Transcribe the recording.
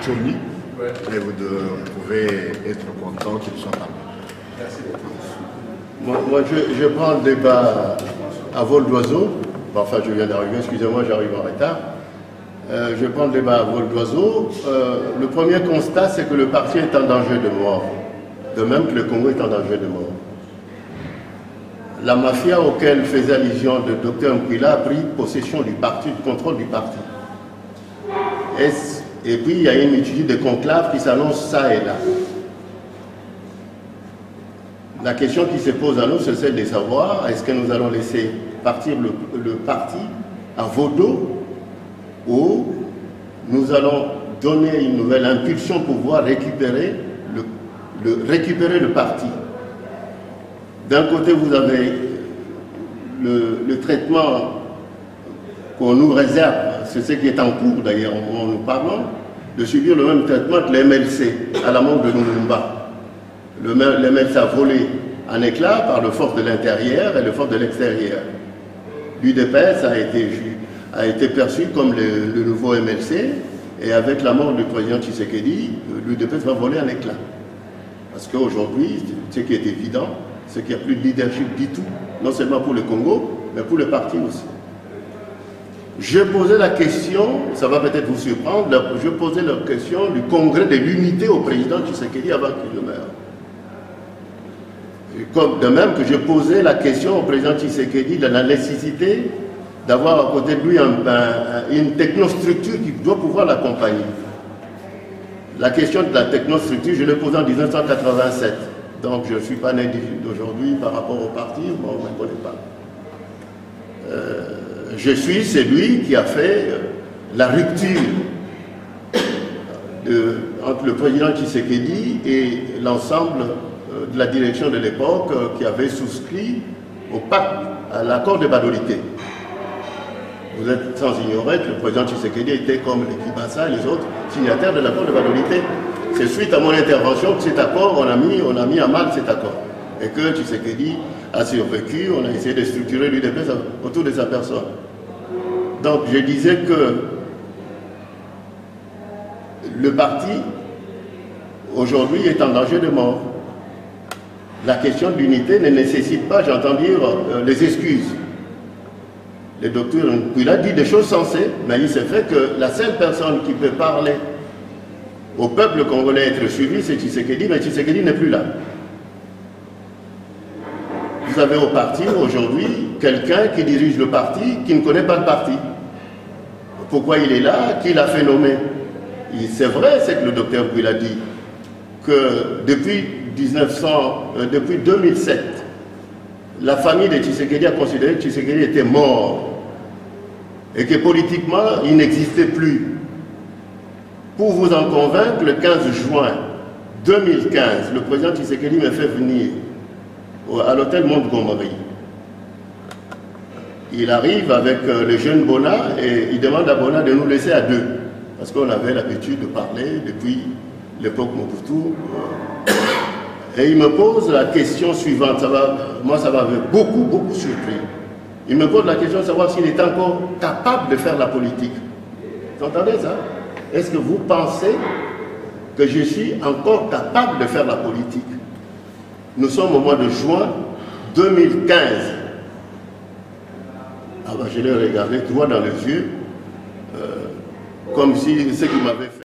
Tchoni, et vous pouvez être content qu'il soit parmi. Merci beaucoup. Moi, je prends le débat à vol d'oiseau. Enfin, je viens d'arriver, excusez-moi, j'arrive en retard. Je prends le débat à vol d'oiseau. Le premier constat, c'est que le parti est en danger de mort. De même que le Congo est en danger de mort. La mafia auquel faisait allusion le docteur Mkwila a pris possession du parti, du contrôle du parti. Et puis il y a une multitude de conclaves qui s'annoncent ça et là. La question qui se pose à nous, c'est celle de savoir, est-ce que nous allons laisser partir le parti à Vodo ou nous allons donner une nouvelle impulsion pour pouvoir récupérer le parti. D'un côté, vous avez le traitement qu'on nous réserve, c'est ce qui est en cours d'ailleurs, en nous parlant, de subir le même traitement que les MLC à la mort de Lumumba. Le MLC a volé en éclats par le force de l'intérieur et le force de l'extérieur. L'UDPS a été perçu comme le nouveau MLC, et avec la mort du président Tshisekedi, l'UDPS va voler en éclats. Parce qu'aujourd'hui, ce qui est évident, c'est qu'il n'y a plus de leadership du tout, non seulement pour le Congo, mais pour le parti aussi. Je posais la question, ça va peut-être vous surprendre, je posais la question du congrès de l'unité au président Tshisekedi avant qu'il ne meure. Comme de même que je posais la question au président Tshisekedi de la nécessité d'avoir à côté de lui une technostructure qui doit pouvoir l'accompagner. La question de la technostructure, je l'ai posée en 1987. Donc je ne suis pas né d'aujourd'hui par rapport au parti, bon, on ne me connaît pas. Je suis celui qui a fait la rupture entre le président Tshisekedi et l'ensemble de la direction de l'époque qui avait souscrit au pacte, à l'accord de Badolité. Vous êtes sans ignorer que le président Tshisekedi était comme les Kibasa et les autres signataires de l'accord de Badolité. C'est suite à mon intervention que cet accord, on a mis à mal cet accord. Et que Tshisekedi a survécu, on a essayé de structurer l'UDPS autour de sa personne. Donc je disais que le parti, aujourd'hui, est en danger de mort. La question de l'unité ne nécessite pas, j'entends dire, les excuses. Le docteur Mkwila dit des choses sensées, mais il s'est fait que la seule personne qui peut parler au peuple congolais être suivi, c'est Tshisekedi, mais Tshisekedi n'est plus là. Vous avez au parti aujourd'hui quelqu'un qui dirige le parti qui ne connaît pas le parti. Pourquoi il est là? Qui l'a fait nommer? C'est vrai, c'est que le docteur Mkwila dit que depuis 2007, la famille de Tshisekedi a considéré que Tshisekedi était mort et que politiquement, il n'existait plus. Pour vous en convaincre, le 15 juin 2015, le président Tshisekedi me fait venir à l'hôtel Montgomery. Il arrive avec le jeune Bona et il demande à Bona de nous laisser à deux. Parce qu'on avait l'habitude de parler depuis l'époque Mobutu. Et il me pose la question suivante. Moi, ça m'avait beaucoup surpris. Il me pose la question de savoir s'il est encore capable de faire la politique. Vous entendez ça? Est-ce que vous pensez que je suis encore capable de faire la politique? Nous sommes au mois de juin 2015. Ah ben, je l'ai regardé droit dans les yeux, comme si ce qu'il m'avait fait.